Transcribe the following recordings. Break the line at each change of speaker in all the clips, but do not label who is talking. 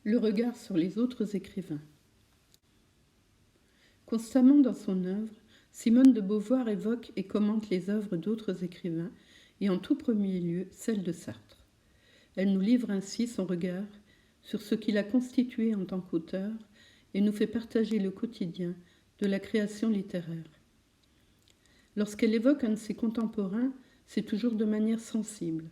Le regard sur les autres écrivains. Constamment dans son œuvre, Simone de Beauvoir évoque et commente les œuvres d'autres écrivains, et en tout premier lieu celle de Sartre. Elle nous livre ainsi son regard sur ce qui l'a constitué en tant qu'auteur et nous fait partager le quotidien de la création littéraire. Lorsqu'elle évoque un de ses contemporains, c'est toujours de manière sensible.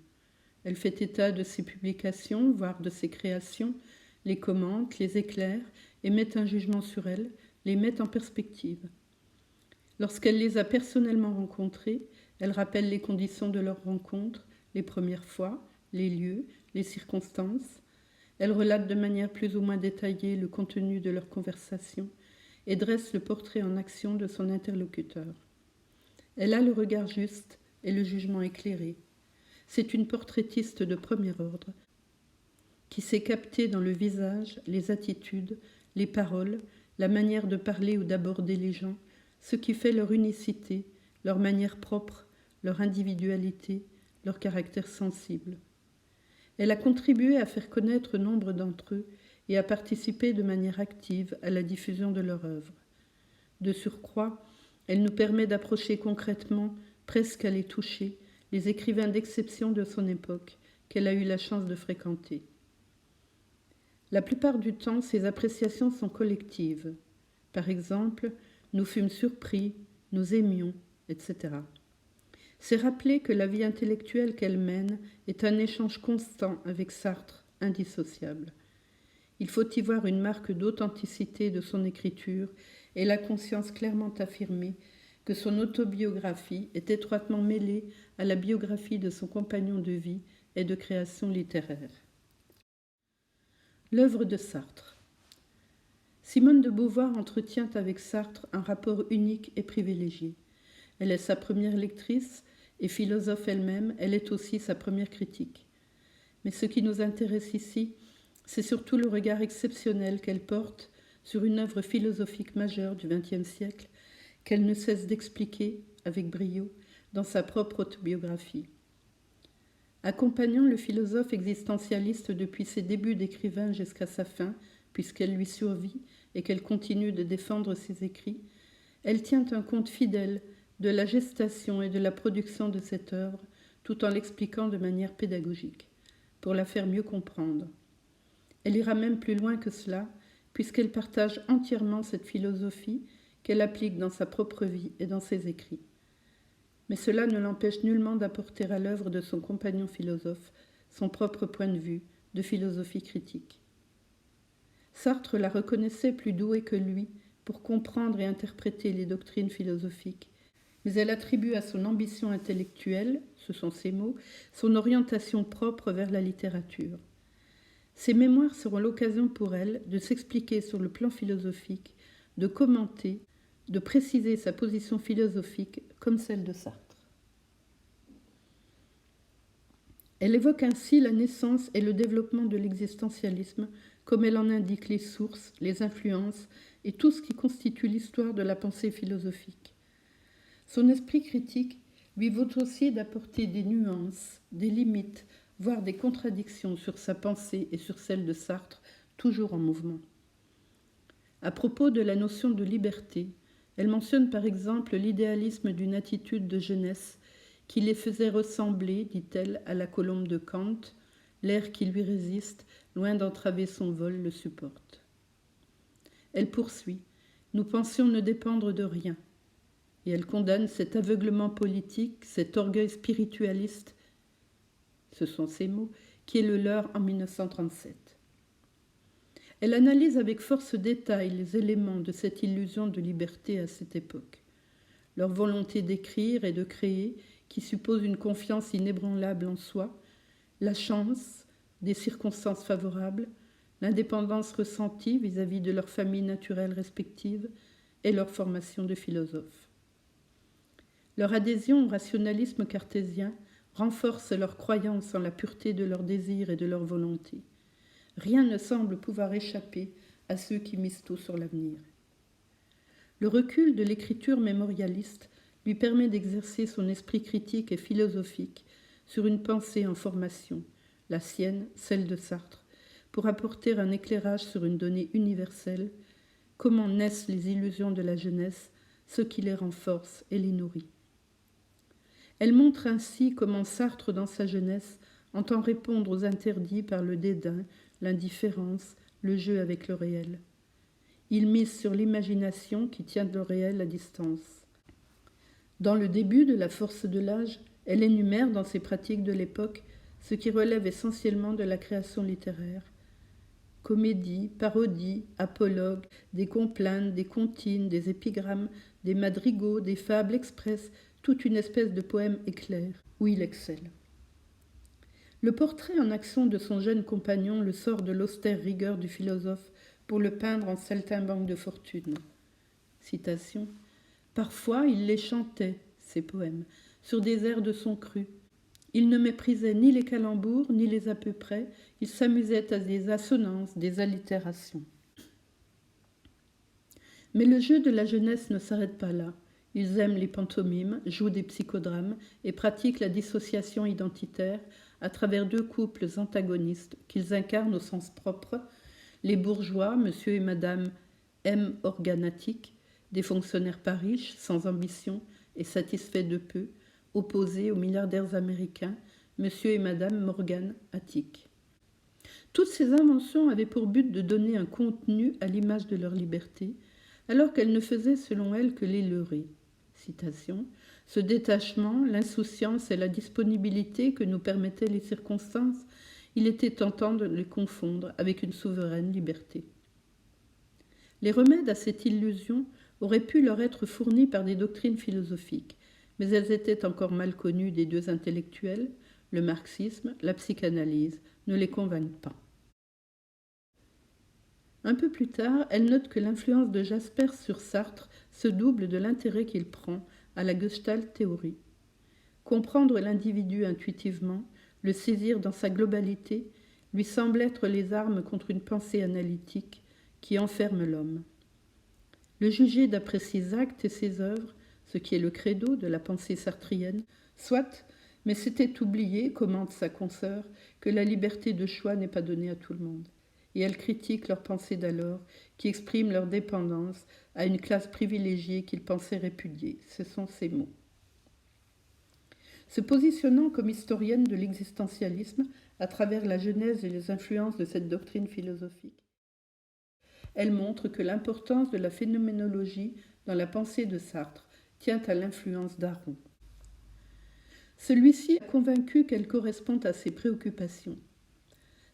Elle fait état de ses publications, voire de ses créations, les commente, les éclaire et met un jugement sur elles, les met en perspective. Lorsqu'elle les a personnellement rencontrés, elle rappelle les conditions de leur rencontre, les premières fois, les lieux, les circonstances. Elle relate de manière plus ou moins détaillée le contenu de leur conversation et dresse le portrait en action de son interlocuteur. Elle a le regard juste et le jugement éclairé. C'est une portraitiste de premier ordre qui sait capter dans le visage les attitudes, les paroles, la manière de parler ou d'aborder les gens, ce qui fait leur unicité, leur manière propre, leur individualité, leur caractère sensible. Elle a contribué à faire connaître nombre d'entre eux et a participé de manière active à la diffusion de leur œuvre. De surcroît, elle nous permet d'approcher concrètement, presque à les toucher, les écrivains d'exception de son époque qu'elle a eu la chance de fréquenter. La plupart du temps, ses appréciations sont collectives. Par exemple, nous fûmes surpris, nous aimions, etc. C'est rappeler que la vie intellectuelle qu'elle mène est un échange constant avec Sartre, indissociable. Il faut y voir une marque d'authenticité de son écriture et la conscience clairement affirmée que son autobiographie est étroitement mêlée à la biographie de son compagnon de vie et de création littéraire. L'œuvre de Sartre. Simone de Beauvoir entretient avec Sartre un rapport unique et privilégié. Elle est sa première lectrice et philosophe elle-même, elle est aussi sa première critique. Mais ce qui nous intéresse ici, c'est surtout le regard exceptionnel qu'elle porte sur une œuvre philosophique majeure du XXe siècle qu'elle ne cesse d'expliquer avec brio dans sa propre autobiographie. Accompagnant le philosophe existentialiste depuis ses débuts d'écrivain jusqu'à sa fin, puisqu'elle lui survit et qu'elle continue de défendre ses écrits, elle tient un compte fidèle de la gestation et de la production de cette œuvre, tout en l'expliquant de manière pédagogique, pour la faire mieux comprendre. Elle ira même plus loin que cela, puisqu'elle partage entièrement cette philosophie qu'elle applique dans sa propre vie et dans ses écrits. Mais cela ne l'empêche nullement d'apporter à l'œuvre de son compagnon philosophe son propre point de vue de philosophie critique. Sartre la reconnaissait plus douée que lui pour comprendre et interpréter les doctrines philosophiques, mais elle attribue à son ambition intellectuelle, ce sont ses mots, son orientation propre vers la littérature. Ces mémoires seront l'occasion pour elle de s'expliquer sur le plan philosophique, de commenter, de préciser sa position philosophique comme celle de Sartre. Elle évoque ainsi la naissance et le développement de l'existentialisme, comme elle en indique les sources, les influences et tout ce qui constitue l'histoire de la pensée philosophique. Son esprit critique lui vaut aussi d'apporter des nuances, des limites, voire des contradictions sur sa pensée et sur celle de Sartre, toujours en mouvement. À propos de la notion de liberté, elle mentionne par exemple l'idéalisme d'une attitude de jeunesse qui les faisait ressembler, dit-elle, à la colombe de Kant, l'air qui lui résiste, loin d'entraver son vol, le supporte. Elle poursuit, nous pensions ne dépendre de rien, et elle condamne cet aveuglement politique, cet orgueil spiritualiste, ce sont ses mots, qui est le leur en 1937. Elle analyse avec force détail les éléments de cette illusion de liberté à cette époque. Leur volonté d'écrire et de créer, qui suppose une confiance inébranlable en soi, la chance, des circonstances favorables, l'indépendance ressentie vis-à-vis de leurs familles naturelles respectives et leur formation de philosophes. Leur adhésion au rationalisme cartésien renforce leur croyance en la pureté de leurs désirs et de leur volonté. Rien ne semble pouvoir échapper à ceux qui misent tout sur l'avenir. Le recul de l'écriture mémorialiste lui permet d'exercer son esprit critique et philosophique sur une pensée en formation, la sienne, celle de Sartre, pour apporter un éclairage sur une donnée universelle, comment naissent les illusions de la jeunesse, ce qui les renforce et les nourrit. Elle montre ainsi comment Sartre, dans sa jeunesse, entend répondre aux interdits par le dédain, l'indifférence, le jeu avec le réel. Il mise sur l'imagination qui tient le réel à distance. Dans le début de La force de l'âge, elle énumère dans ses pratiques de l'époque ce qui relève essentiellement de la création littéraire. Comédie, parodie, apologue, des complaintes, des comptines, des épigrammes, des madrigaux, des fables express, toute une espèce de poème éclair, où il excelle. Le portrait en action de son jeune compagnon le sort de l'austère rigueur du philosophe pour le peindre en saltimbanque de fortune. Citation. Parfois, il les chantait, ces poèmes, sur des airs de son cru. Il ne méprisait ni les calembours, ni les à peu près. Il s'amusait à des assonances, des allitérations. Mais le jeu de la jeunesse ne s'arrête pas là. Ils aiment les pantomimes, jouent des psychodrames et pratiquent la dissociation identitaire à travers deux couples antagonistes qu'ils incarnent au sens propre, les bourgeois, monsieur et madame M. organatique, des fonctionnaires pas riches, sans ambition et satisfaits de peu, opposés aux milliardaires américains, monsieur et madame Morgan Attic. Toutes ces inventions avaient pour but de donner un contenu à l'image de leur liberté, alors qu'elles ne faisaient selon elles que les leurrer. Citation. Ce détachement, l'insouciance et la disponibilité que nous permettaient les circonstances, il était tentant de les confondre avec une souveraine liberté. Les remèdes à cette illusion auraient pu leur être fournis par des doctrines philosophiques, mais elles étaient encore mal connues des deux intellectuels, le marxisme, la psychanalyse ne les convainquent pas. Un peu plus tard, elle note que l'influence de Jaspers sur Sartre se double de l'intérêt qu'il prend à la Gestalt théorie. Comprendre l'individu intuitivement, le saisir dans sa globalité, lui semble être les armes contre une pensée analytique qui enferme l'homme. Le juger d'après ses actes et ses œuvres, ce qui est le credo de la pensée sartrienne, soit, mais c'était oublier, commente sa consoeur, que la liberté de choix n'est pas donnée à tout le monde. Et elle critique leur pensée d'alors, qui exprime leur dépendance à une classe privilégiée qu'ils pensaient répudier. Ce sont ces mots. Se positionnant comme historienne de l'existentialisme à travers la genèse et les influences de cette doctrine philosophique, elle montre que l'importance de la phénoménologie dans la pensée de Sartre tient à l'influence d'Aron. Celui-ci a convaincu qu'elle correspond à ses préoccupations.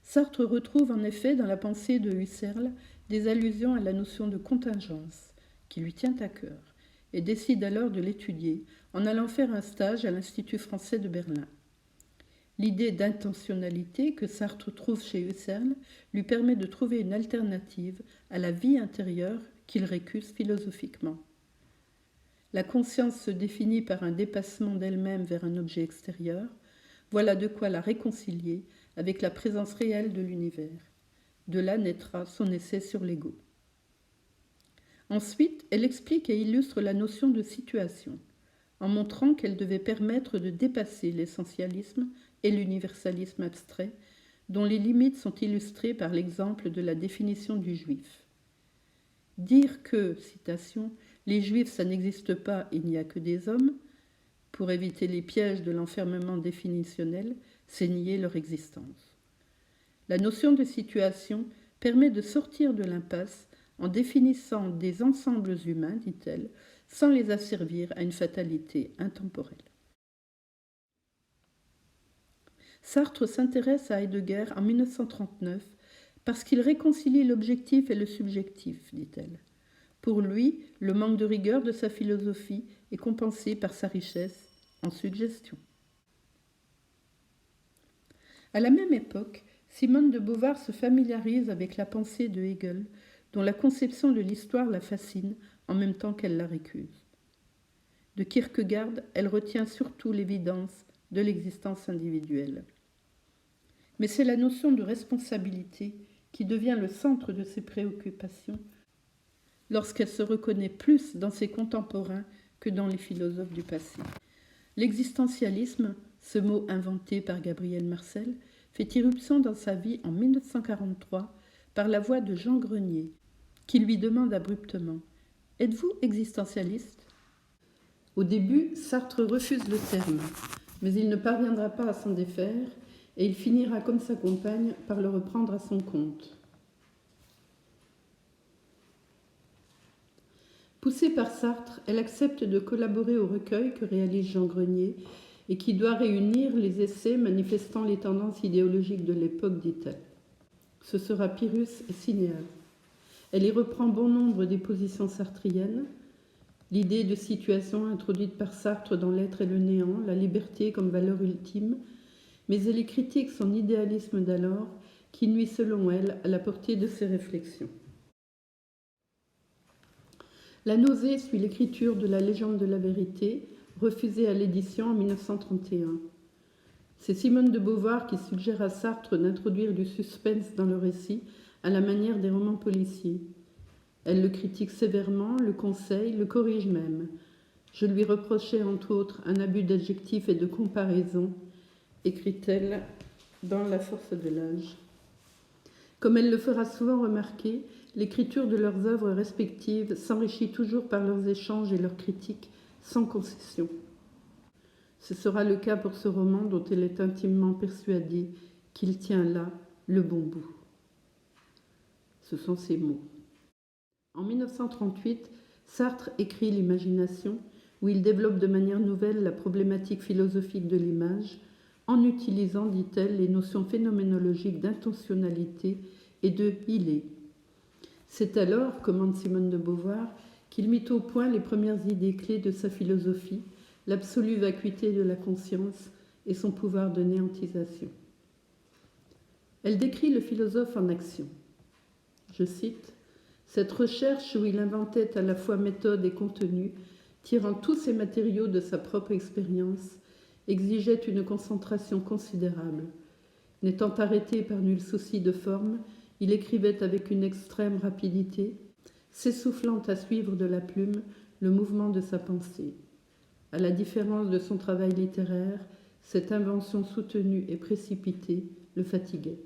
Sartre retrouve en effet dans la pensée de Husserl des allusions à la notion de contingence, qui lui tient à cœur, et décide alors de l'étudier en allant faire un stage à l'Institut français de Berlin. L'idée d'intentionnalité que Sartre trouve chez Husserl lui permet de trouver une alternative à la vie intérieure qu'il récuse philosophiquement. La conscience se définit par un dépassement d'elle-même vers un objet extérieur. Voilà de quoi la réconcilier avec la présence réelle de l'univers. De là naîtra son essai sur l'ego. Ensuite, elle explique et illustre la notion de situation, en montrant qu'elle devait permettre de dépasser l'essentialisme et l'universalisme abstrait, dont les limites sont illustrées par l'exemple de la définition du juif. Dire que, citation, les juifs ça n'existe pas, il n'y a que des hommes, pour éviter les pièges de l'enfermement définitionnel, c'est nier leur existence. La notion de situation permet de sortir de l'impasse en définissant des ensembles humains, dit-elle, sans les asservir à une fatalité intemporelle. Sartre s'intéresse à Heidegger en 1939 parce qu'il réconcilie l'objectif et le subjectif, dit-elle. Pour lui, le manque de rigueur de sa philosophie est compensé par sa richesse en suggestion. À la même époque, Simone de Beauvoir se familiarise avec la pensée de Hegel, dont la conception de l'histoire la fascine en même temps qu'elle la récuse. De Kierkegaard, elle retient surtout l'évidence de l'existence individuelle. Mais c'est la notion de responsabilité qui devient le centre de ses préoccupations lorsqu'elle se reconnaît plus dans ses contemporains que dans les philosophes du passé. L'existentialisme, ce mot inventé par Gabriel Marcel, fait irruption dans sa vie en 1943 par la voix de Jean Grenier, qui lui demande abruptement « Êtes-vous existentialiste ?» Au début, Sartre refuse le terme, mais il ne parviendra pas à s'en défaire et il finira, comme sa compagne, par le reprendre à son compte. Poussée par Sartre, elle accepte de collaborer au recueil que réalise Jean Grenier et qui doit réunir les essais manifestant les tendances idéologiques de l'époque, dit-elle. Ce sera Pyrrhus et Cinéas. Elle y reprend bon nombre des positions sartriennes, l'idée de situation introduite par Sartre dans l'être et le néant, la liberté comme valeur ultime, mais elle y critique son idéalisme d'alors qui nuit selon elle à la portée de ses réflexions. La nausée suit l'écriture de la légende de la vérité, refusée à l'édition en 1931. C'est Simone de Beauvoir qui suggère à Sartre d'introduire du suspense dans le récit à la manière des romans policiers. Elle le critique sévèrement, le conseille, le corrige même. Je lui reprochais entre autres un abus d'adjectifs et de comparaison, écrit-elle dans La force de l'âge. Comme elle le fera souvent remarquer, l'écriture de leurs œuvres respectives s'enrichit toujours par leurs échanges et leurs critiques, sans concession. Ce sera le cas pour ce roman dont elle est intimement persuadée qu'il tient là le bon bout. Ce sont ses mots. En 1938, Sartre écrit L'Imagination, où il développe de manière nouvelle la problématique philosophique de l'image, en utilisant, dit-elle, les notions phénoménologiques d'intentionnalité et de îlé. C'est alors, commande Simone de Beauvoir, qu'il mit au point les premières idées clés de sa philosophie, l'absolue vacuité de la conscience et son pouvoir de néantisation. Elle décrit le philosophe en action. Je cite, « Cette recherche où il inventait à la fois méthode et contenu, tirant tous ses matériaux de sa propre expérience, exigeait une concentration considérable. N'étant arrêté par nul souci de forme, il écrivait avec une extrême rapidité, s'essoufflant à suivre de la plume le mouvement de sa pensée. À la différence de son travail littéraire, cette invention soutenue et précipitée le fatiguait. »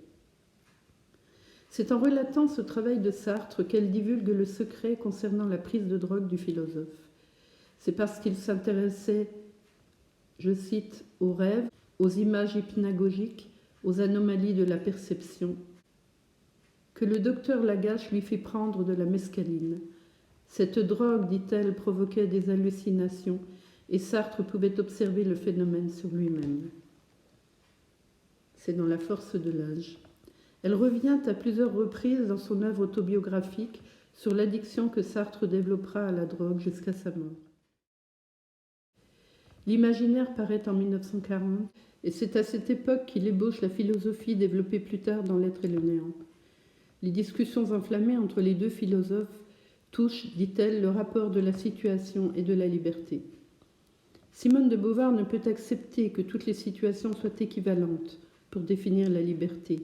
C'est en relatant ce travail de Sartre qu'elle divulgue le secret concernant la prise de drogue du philosophe. C'est parce qu'il s'intéressait, je cite, aux rêves, aux images hypnagogiques, aux anomalies de la perception, que le docteur Lagache lui fit prendre de la mescaline. Cette drogue, dit-elle, provoquait des hallucinations et Sartre pouvait observer le phénomène sur lui-même. C'est dans La force de l'âge. Elle revient à plusieurs reprises dans son œuvre autobiographique sur l'addiction que Sartre développera à la drogue jusqu'à sa mort. L'imaginaire paraît en 1940 et c'est à cette époque qu'il ébauche la philosophie développée plus tard dans L'être et le néant. Les discussions enflammées entre les deux philosophes touchent, dit-elle, le rapport de la situation et de la liberté. Simone de Beauvoir ne peut accepter que toutes les situations soient équivalentes pour définir la liberté.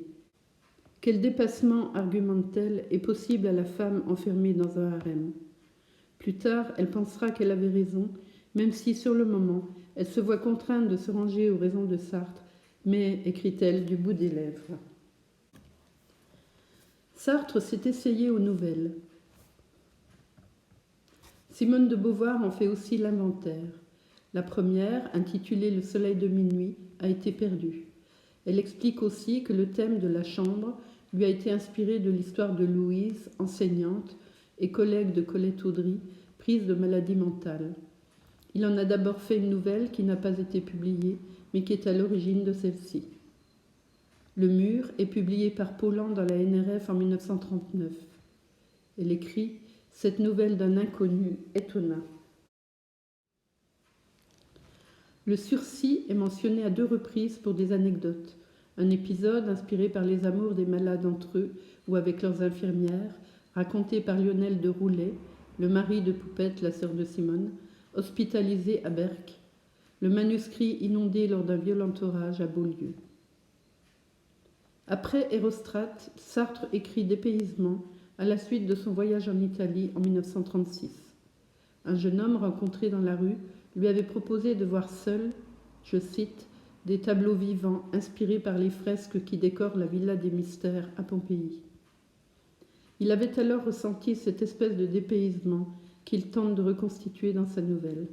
Quel dépassement, argumente-t-elle, est possible à la femme enfermée dans un harem ? Plus tard, elle pensera qu'elle avait raison, même si, sur le moment, elle se voit contrainte de se ranger aux raisons de Sartre, mais, écrit-elle, du bout des lèvres. Sartre s'est essayé aux nouvelles. Simone de Beauvoir en fait aussi l'inventaire. La première, intitulée « Le soleil de minuit », a été perdue. Elle explique aussi que le thème de la chambre lui a été inspiré de l'histoire de Louise, enseignante et collègue de Colette Audry, prise de maladie mentale. Il en a d'abord fait une nouvelle qui n'a pas été publiée, mais qui est à l'origine de celle-ci. Le mur est publié par Paulan dans la NRF en 1939. Elle écrit « Cette nouvelle d'un inconnu étonna ». Le sursis est mentionné à 2 reprises pour des anecdotes. Un épisode inspiré par les amours des malades entre eux ou avec leurs infirmières, raconté par Lionel de Roulet, le mari de Poupette, la sœur de Simone, hospitalisé à Berck. Le manuscrit inondé lors d'un violent orage à Beaulieu. Après Hérostrate, Sartre écrit Dépaysement à la suite de son voyage en Italie en 1936. Un jeune homme rencontré dans la rue lui avait proposé de voir seul, je cite, des tableaux vivants inspirés par les fresques qui décorent la Villa des Mystères à Pompéi. Il avait alors ressenti cette espèce de dépaysement qu'il tente de reconstituer dans sa nouvelle.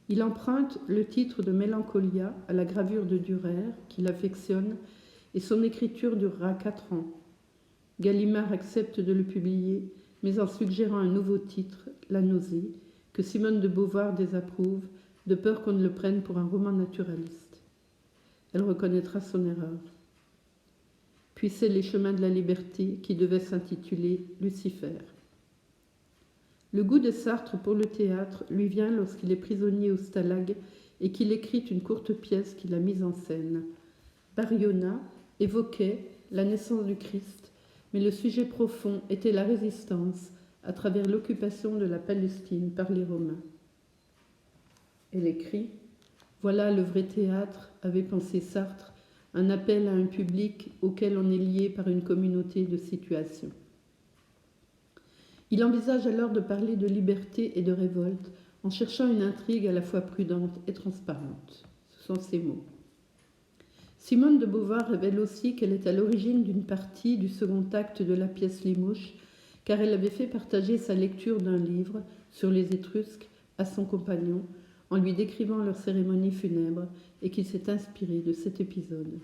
Il emprunte le titre de Mélancolia à la gravure de Dürer, qu'il affectionne, et son écriture durera 4 ans. Gallimard accepte de le publier, mais en suggérant un nouveau titre, La nausée, que Simone de Beauvoir désapprouve, de peur qu'on ne le prenne pour un roman naturaliste. Elle reconnaîtra son erreur. Puis c'est Les chemins de la liberté, qui devait s'intituler Lucifer. Le goût de Sartre pour le théâtre lui vient lorsqu'il est prisonnier au Stalag et qu'il écrit une courte pièce qu'il a mise en scène. Bariona évoquait la naissance du Christ, mais le sujet profond était la résistance à travers l'occupation de la Palestine par les Romains. Elle écrit « Voilà le vrai théâtre », avait pensé Sartre, un appel à un public auquel on est lié par une communauté de situations. Il envisage alors de parler de liberté et de révolte en cherchant une intrigue à la fois prudente et transparente. Ce sont ses mots. Simone de Beauvoir révèle aussi qu'elle est à l'origine d'une partie du second acte de la pièce Les Mouches, car elle avait fait partager sa lecture d'un livre sur les Étrusques à son compagnon en lui décrivant leur cérémonie funèbre et qu'il s'est inspiré de cet épisode.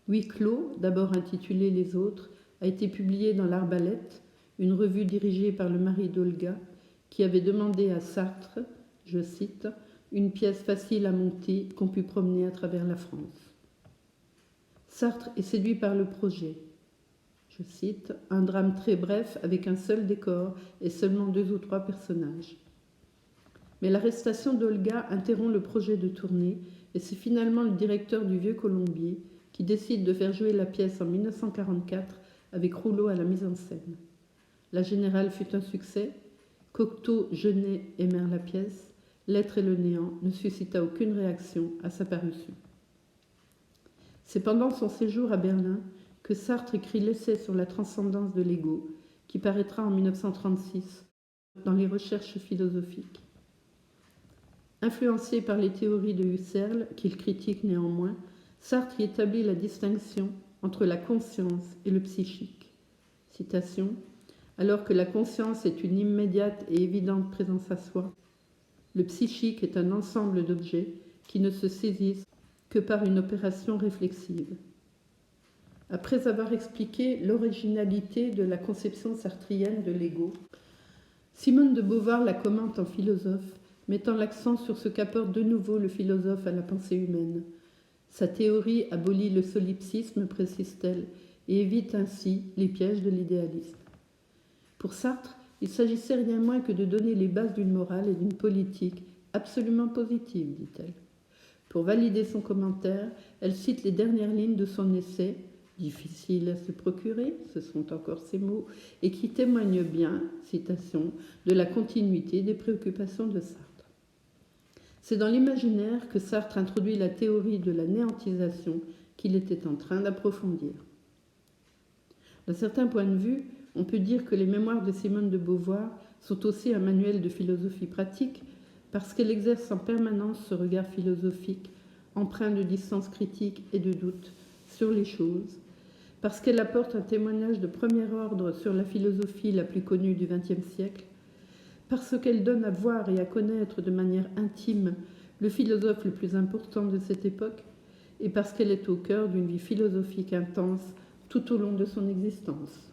Huis clos, d'abord intitulé Les Autres, a été publié dans l'Arbalète, une revue dirigée par le mari d'Olga, qui avait demandé à Sartre, je cite, une pièce facile à monter qu'on put promener à travers la France. Sartre est séduit par le projet. Je cite, un drame très bref avec un seul décor et seulement 2 ou 3 personnages. Mais l'arrestation d'Olga interrompt le projet de tournée et c'est finalement le directeur du Vieux Colombier qui décide de faire jouer la pièce en 1944 avec Rouleau à la mise en scène. La Générale fut un succès, Cocteau, Genet aimèrent la pièce, L'être et le néant ne suscita aucune réaction à sa parution. C'est pendant son séjour à Berlin que Sartre écrit l'essai sur la transcendance de l'ego, qui paraîtra en 1936 dans les recherches philosophiques. Influencé par les théories de Husserl, qu'il critique néanmoins, Sartre y établit la distinction entre la conscience et le psychique. Citation, « Alors que la conscience est une immédiate et évidente présence à soi, le psychique est un ensemble d'objets qui ne se saisissent que par une opération réflexive. » Après avoir expliqué l'originalité de la conception sartrienne de l'ego, Simone de Beauvoir la commente en philosophe, mettant l'accent sur ce qu'apporte de nouveau le philosophe à la pensée humaine. Sa théorie abolit le solipsisme, précise-t-elle, et évite ainsi les pièges de l'idéalisme. Pour Sartre, il s'agissait rien moins que de donner les bases d'une morale et d'une politique absolument positive, dit-elle. Pour valider son commentaire, elle cite les dernières lignes de son essai, difficile à se procurer, ce sont encore ses mots, et qui témoignent bien, citation, de la continuité des préoccupations de Sartre. C'est dans l'imaginaire que Sartre introduit la théorie de la néantisation qu'il était en train d'approfondir. D'un certain point de vue, on peut dire que les mémoires de Simone de Beauvoir sont aussi un manuel de philosophie pratique parce qu'elle exerce en permanence ce regard philosophique, empreint de distance critique et de doute sur les choses, parce qu'elle apporte un témoignage de premier ordre sur la philosophie la plus connue du XXe siècle, parce qu'elle donne à voir et à connaître de manière intime le philosophe le plus important de cette époque, et parce qu'elle est au cœur d'une vie philosophique intense tout au long de son existence.